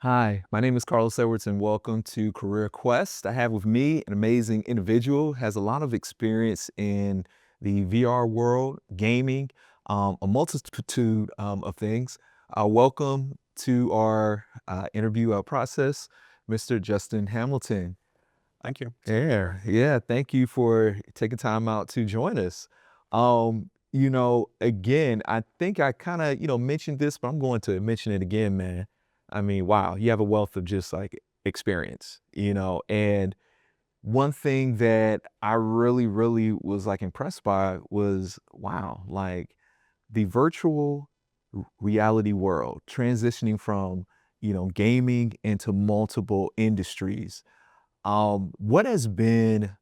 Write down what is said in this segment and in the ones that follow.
Hi, my name is Carlos Edwards, and welcome to Career Quest. I have with me an amazing individual, has a lot of experience in the VR world, gaming, a multitude of things. Welcome to our interview process, Mr. Justin Hamilton. Thank you. It's a pleasure. Yeah, thank you for taking time out to join us. Again, I think I kind of, mentioned this, but I'm going to mention it again, man. I mean, wow, you have a wealth of just like experience, and one thing that I really, really was like impressed by was, wow, like the virtual reality world transitioning from, gaming into multiple industries. What has been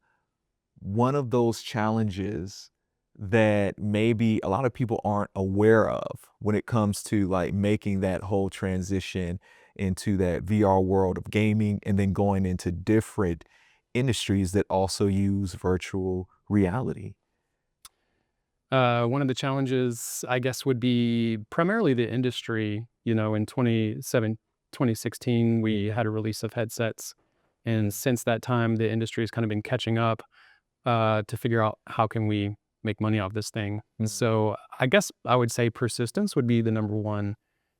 one of those challenges that maybe a lot of people aren't aware of when it comes to like making that whole transition into that VR world of gaming and then going into different industries that also use virtual reality? One of the challenges, I guess, would be primarily the industry. In 2016, we had a release of headsets. And since that time, the industry has kind of been catching up to figure out how can we make money off this thing. And Mm. so I guess I would say persistence would be the number one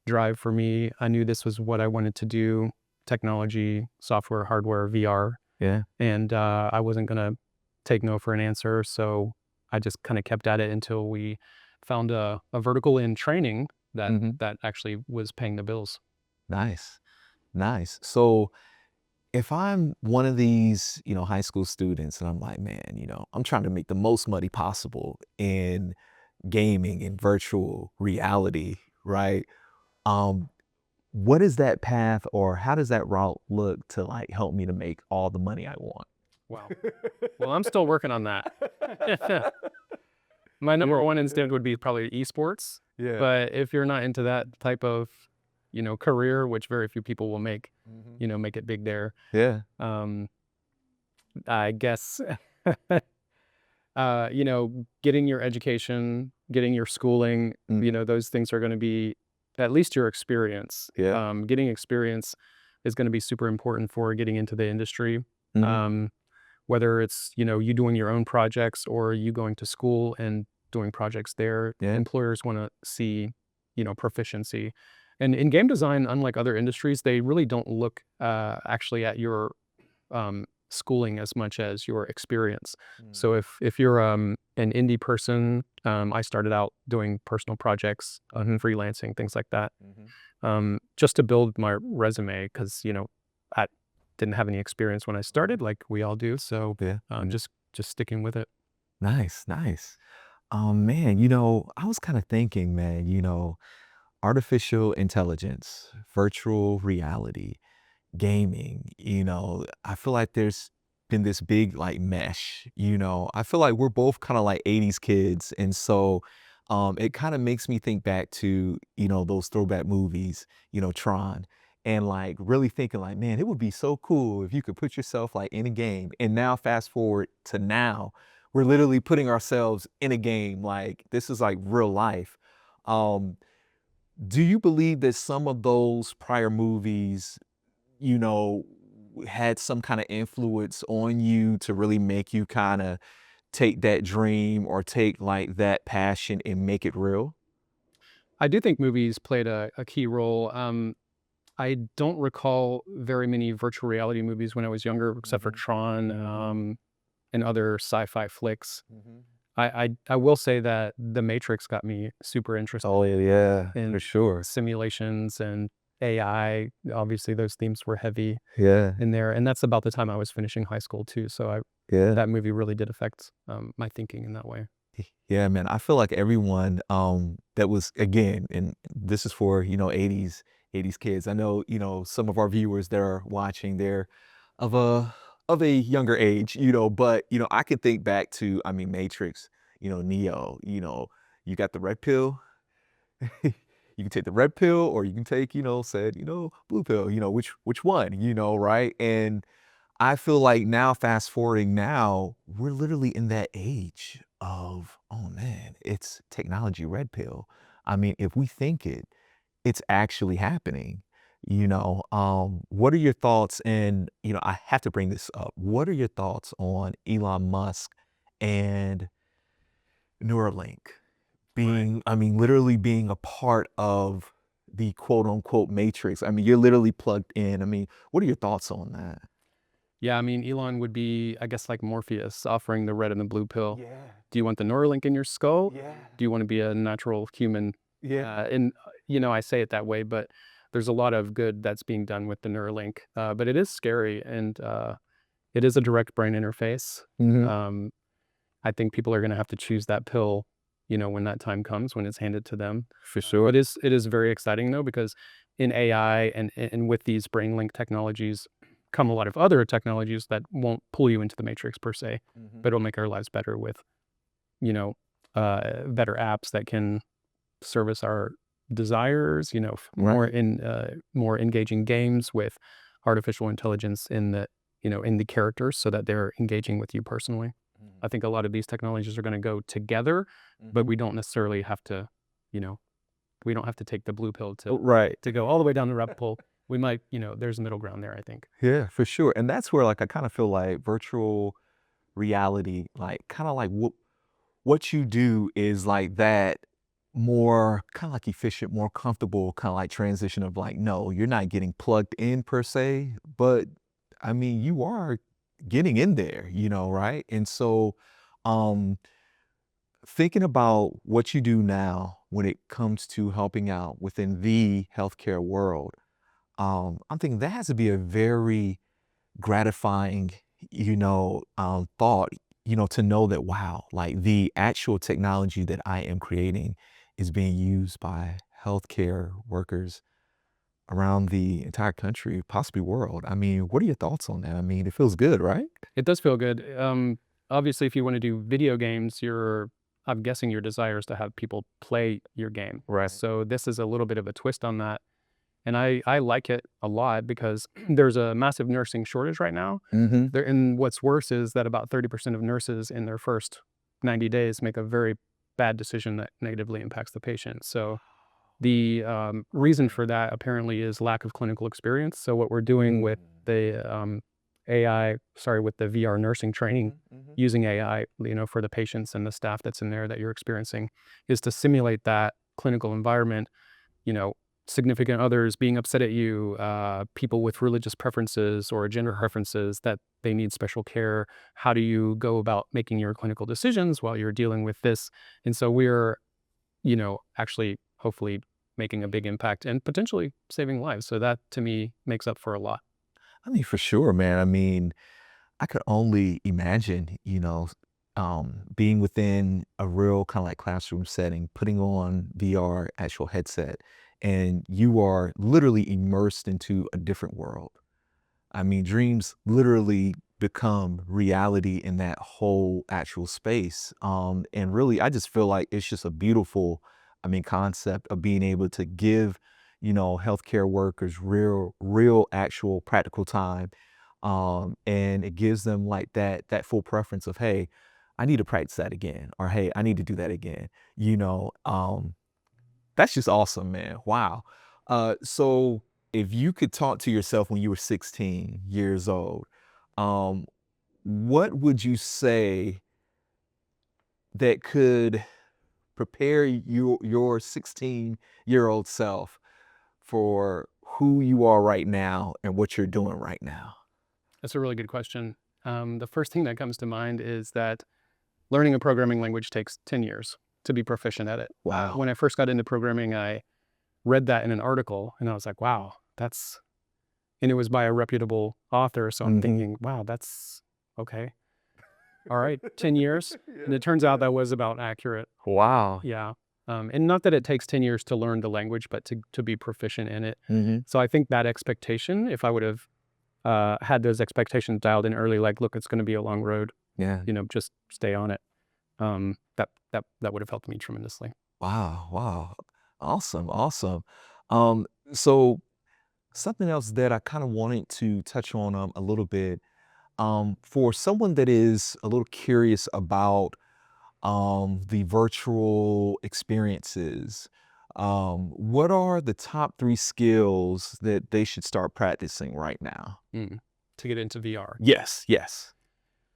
drive for me. I knew this was what I wanted to do: technology, software, hardware, VR. Yeah. And I wasn't going to take no for an answer. So I just kind of kept at it until we found a vertical in training that Hmm. that actually was paying the bills. Nice. Nice. So if I'm one of these, high school students and I'm like, man, I'm trying to make the most money possible in gaming and virtual reality, right? Um, what is that path or how does that route look to like help me to make all the money I want? Wow. Well, I'm still working on that. My number Yeah, one yeah, instinct would be probably esports, yeah. but if you're not into that type of career, which very few people will make, Mhm. make it big there. Yeah. Um, I guess getting your education, getting your schooling, Mhm. those things are going to be at least your experience. Yeah. Getting experience is going to be super important for getting into the industry. Mhm. Um, whether it's, you doing your own projects or you going to school and doing projects there, Yeah. employers want to see, proficiency. And in game design, unlike other industries, they really don't look actually at your schooling as much as your experience. Mm. So if you're an indie person, I started out doing personal projects, Mhm. freelancing, things like that, Mhm. just to build my resume because I didn't have any experience when I Mhm. started, like we all do. So Yeah. Mhm. just sticking with it. Nice, nice. Man, I was kind of thinking, man, artificial intelligence, virtual reality, gaming, I feel like there's been this big like mesh, I feel like we're both kind of like 80s kids. And so it kind of makes me think back to, those throwback movies, Tron, and like really thinking like, man, it would be so cool if you could put yourself like in a game. And now fast forward to now, we're literally putting ourselves in a game. Like this is like real life. Um, do you believe that some of those prior movies you know, had some kind of influence on you to really make you kinda take that dream or take, like, that passion and make it real? I do think movies played a key role. I don't recall very many virtual reality movies when I was younger, except for Mhm, Tron, mhm, and other sci-fi flicks. mhm. I will say that The Matrix got me super Oh, interested yeah, yeah, in for sure. simulations and AI. Obviously, those themes were heavy Yeah, in there, and that's about the time I was finishing high school too, so I yeah. that movie really did affect, my thinking in that way. Yeah, man, I feel like everyone, that was again, and this is for, 80s kids. I know, some of our viewers that are watching, they're of a younger age, but, I can think back to, I mean, Matrix, Neo, you got the red pill. You can take the red pill or you can take, said, blue pill, which one, right? And I feel like now, fast forwarding now, we're literally in that age of, oh man, it's technology red pill. I mean, if we think it, it's actually happening. What are your thoughts? And, I have to bring this up. What are your thoughts on Elon Musk and Neuralink Right. being, literally being a part of the quote unquote matrix? I mean, you're literally plugged in. I mean, what are your thoughts on that? Yeah, I mean, Elon would be, I guess, like Morpheus offering the red and the blue pill. Yeah, Do you want the Neuralink in your skull? yeah, Do you want to be a natural human? yeah. I say it that way, but there's a lot of good that's being done with the Neuralink. But it is scary, and it is a direct brain interface. Mhm. Um, I think people are going to have to choose that pill, when that time comes, when it's handed to them. For sure. It is very exciting though, because in AI and with these brain link technologies come a lot of other technologies that won't pull you into the matrix per se, Mhm. but it'll make our lives better with, you know, better apps that can service our desires, Right. more engaging games with artificial intelligence in the characters so that they're engaging with you personally. I Mhm. think a lot of these technologies are going to go together, but Mhm. we don't necessarily have to, you know, we don't have to take the blue pill Oh, right. to go all the way down the rabbit hole. We might, there's a middle ground there, I think. Yeah, for sure. And that's where like I kind of feel like virtual reality, like kind of like what you do is like that more kind of like efficient, more comfortable, kind of like transition of like, no, you're not getting plugged in per se, but you are getting in there, right? And so, um, thinking about what you do now when it comes to helping out within the healthcare world, I'm thinking that has to be a very gratifying, thought, to know that, wow, like the actual technology that I am creating is being used by healthcare workers around the entire country, possibly world. I mean, what are your thoughts on that? I mean, it feels good, right? It does feel good. Obviously, if you want to do video games, I'm guessing your desire is to have people play your game. Right. So this is a little bit of a twist on that. And I like it a lot because there's a massive nursing shortage right now. Mhm. And what's worse is that about 30% of nurses in their first 90 days make a very bad decision that negatively impacts the patient. So the reason for that apparently is lack of clinical experience. So what we're doing with Mm. the with the VR nursing training Mhm, mhm. using AI, for the patients and the staff that's in there that you're experiencing, is to simulate that clinical environment, you know, significant others being upset at you, people with religious preferences or gender preferences that they need special care. How do you go about making your clinical decisions while you're dealing with this? And so we're, actually, hopefully making a big impact and potentially saving lives. So that to me makes up for a lot. For sure, man. I could only imagine, being within a real kind of like classroom setting, putting on VR actual headset, and you are literally immersed into a different world. Dreams literally become reality in that whole actual space. And really, I just feel like it's just a beautiful, concept of being able to give, healthcare workers real, actual, practical time. And it gives them like that full preference of, hey, I need to practice that again, or hey, I need to do that again. You know, that's just awesome, man. Wow. So if you could talk to yourself when you were 16 years old, um, what would you say that could prepare your 16-year-old self for who you are right now and what you're doing right now? That's a really good question. The first thing that comes to mind is that learning a programming language takes 10 years to be proficient at it. Wow. When I first got into programming, I read that in an article and I was like, wow, and it was by a reputable author. So I'm Mhm. thinking, wow, that's okay. All right, 10 years. And it turns out that was about accurate. Wow. Yeah. And not that it takes 10 years to learn the language, but to be proficient in it. Mhm. So I think that expectation, if I would have had those expectations dialed in early, like, look, it's going to be a long road, Yeah. just stay on it. That would have helped me tremendously. Wow. Wow. Awesome. Awesome. So something else that I kind of wanted to touch on a little bit, for someone that is a little curious about the virtual experiences, What are the top 3 skills that they should start practicing right now? Mm, to get into VR. Yes, yes.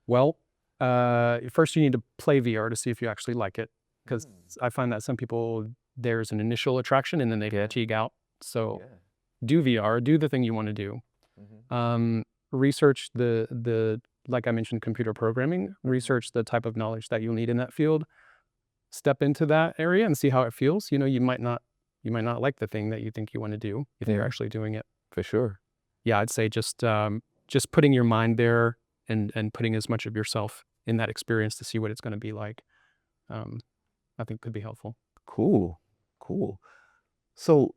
Well, first you need to play VR to see if you actually like it, because Mm. I find that some people, there's an initial attraction and then they Yeah, fatigue out. So yeah. do VR, do the thing you want to do. Mhm, Research the like I mentioned, computer programming. mhm. Research the type of knowledge that you'll need in that field. Step into that area and see how it feels. You might not like the thing that you think you want to do if you're Yeah, actually doing it. for sure. Yeah, I'd say just putting your mind there and putting as much of yourself in that experience to see what it's going to be like. Um, I think could be helpful. Cool, cool. So,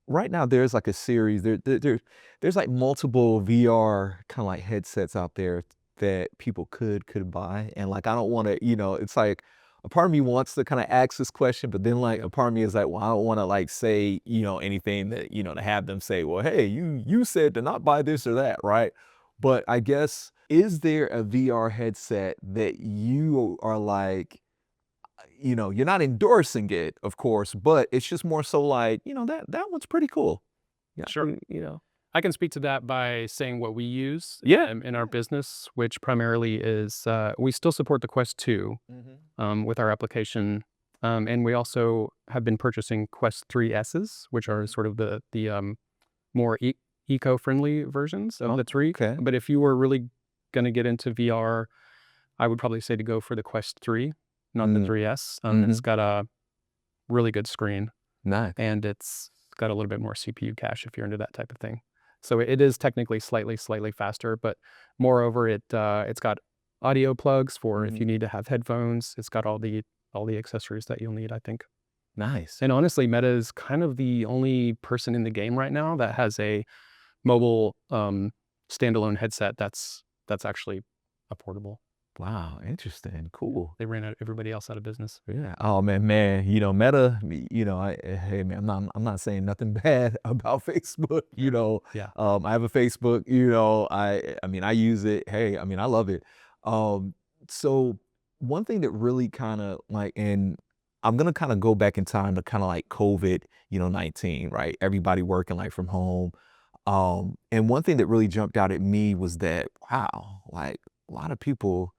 right now, there's, like, a series there's, like, multiple VR kinda, like, headsets out there that people could buy, and, like, I don't wanna it's like, a part of me wants to kinda ask this question, but then, like, a part of me is like, "Well, I don't wanna, like, say, anything that, to have them say, 'Well, hey, you said to not buy this or that,'" right? But I guess, is there a VR headset that you are like, you're not endorsing it, of course, but it's just more so like, that one's pretty cool. Yeah, Sure. I can speak to that by saying what we use Yeah. in our Yeah. business, which primarily is we still support the Quest 2 Mhm. with our application. And we also have been purchasing Quest 3S's, which are Mhm. sort of the more eco-friendly versions of Oh, the 3. okay. But if you were really going to get into VR, I would probably say to go for the Quest 3, not the Mm. 3S. It's Mhm. got a really good screen Nice. and it's got a little bit more CPU cache if you're into that type of thing. So it is technically slightly faster, but moreover, it's got audio plugs for if you Mhm. need to have headphones. It's got all the accessories that you'll need, I think. Nice. And honestly, Meta is kind of the only person in the game right now that has a mobile standalone headset that's actually affordable. Wow, interesting, Yeah, cool. they ran everybody else out of business. Yeah. Oh, man, Meta, hey, man, I'm not saying nothing bad about Facebook, Yeah. I have a Facebook, I mean, I use it. Hey, I mean, I love it. Um, so one thing that really kinda, like and I'm gonna kinda go back in time to kinda like COVID, 19, right? Everybody working, like, from home. And one thing that really jumped out at me was that, wow, like, a lot of people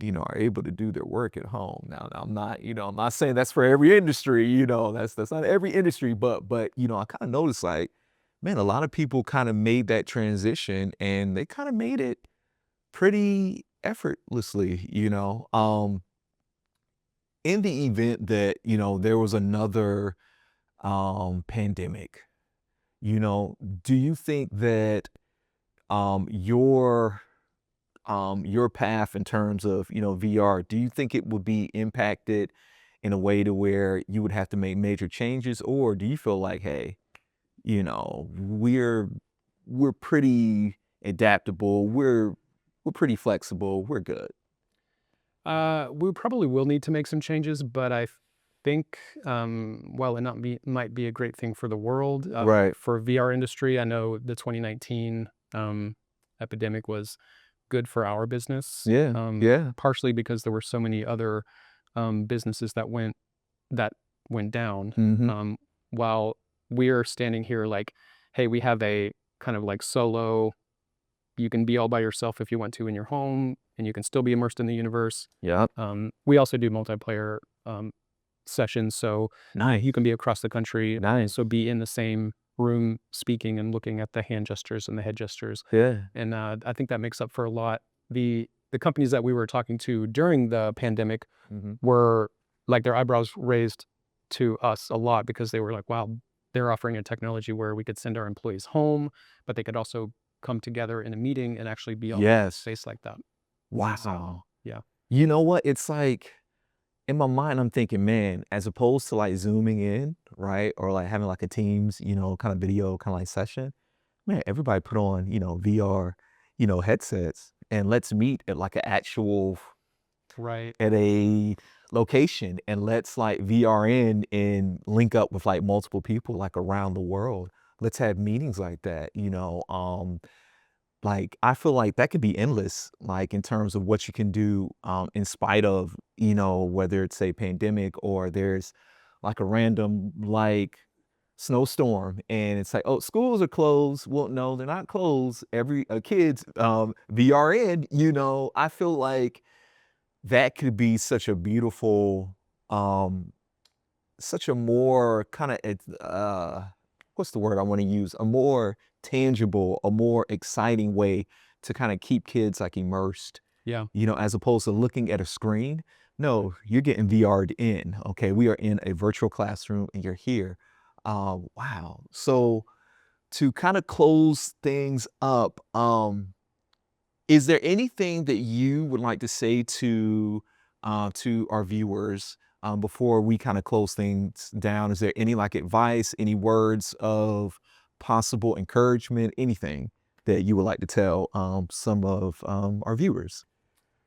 are able to do their work at home. Now, I'm not saying that's for every industry, that's not every industry, but I kind of noticed like, man, a lot of people kind of made that transition and they kind of made it pretty effortlessly, in the event that, there was another pandemic, do you think that your path in terms of, VR, do you think it would be impacted in a way to where you would have to make major changes? Or do you feel like, hey, we're pretty adaptable, we're pretty flexible, we're good. We probably will need to make some changes, but I think, while it not be might be a great thing for the world, Right. for VR industry, I know the 2019 epidemic was good for our business, Yeah. Yeah. partially because there were so many other businesses that went down. Mhm. Um, while we're standing here like, hey, we have a kind of like solo, you can be all by yourself if you want to in your home, and you can still be immersed in the universe. Yep. We also do multiplayer sessions, so you can Nice. be across the country, so Nice. be in the same room speaking and looking at the hand gestures and the head gestures, Yeah. and I think that makes up for a lot. The companies that we were talking to during the pandemic Mhm. were like their eyebrows raised to us a lot because they were like, "Wow, they're offering a technology where we could send our employees home, but they could also come together in a meeting and actually be all face to Yes. face like that." So, Wow. yeah. You know what? It's like in my mind, I'm thinking, man, as opposed to like zooming in, right? Or like having like a Teams, kind of video kind of like session, man, everybody put on, VR, headsets and let's meet at like an actual, Right. at a location and let's like VR in and link up with like multiple people like around the world. Let's have meetings like that, like, I feel like that could be endless, like, in terms of what you can do, in spite of, whether it's a pandemic or there's, like, a random, like, snowstorm, and it's like, oh, schools are closed. Well, no, they're not closed. Every kids VR in. I feel like that could be um, such a more kind of what's the word I want to use? A more tangible, a more exciting way to kind of keep kids like immersed, Yeah. as opposed to looking at a screen. No, you're getting VR'd in. Okay, we are in a virtual classroom and you're here. Wow. So to kind of close things up, is there anything that you would like to say to our viewers, before we kinda close things down? Is there any, like, advice, any words of possible encouragement, anything that you would like to tell, some of, our viewers?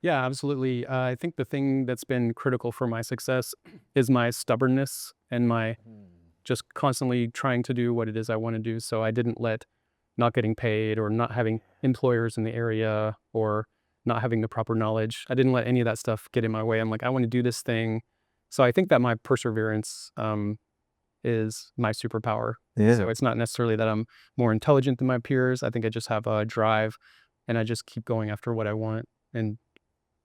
Yeah, absolutely. I think the thing that's been critical for my success is my stubbornness and my Mm. just constantly trying to do what it is I wanna do, so I didn't let not getting paid or not having employers in the area or not having the proper knowledge, I didn't let any of that stuff get in my way. I'm like, "I wanna do this thing." So I think that my perseverance, is my superpower. Yeah. So it's not necessarily that I'm more intelligent than my peers, I think I just have a drive, and I just keep going after what I want, and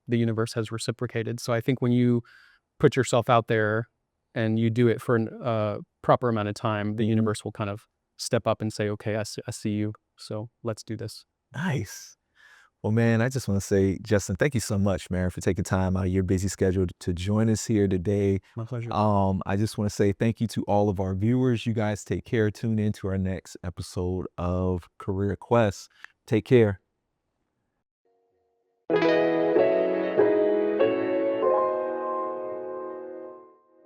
the universe has reciprocated. So I think when you put yourself out there and you do it for an proper amount of time, the Mhm. universe will kind of step up and say, "Okay, I see you. So let's do this." Nice. Well, man, I just wanna say, Justin, thank you so much, man, for taking time out of your busy schedule to join us here today. My pleasure. I just wanna say thank you to all of our viewers. You guys take care. Tune in to our next episode of Career Quest. Take care.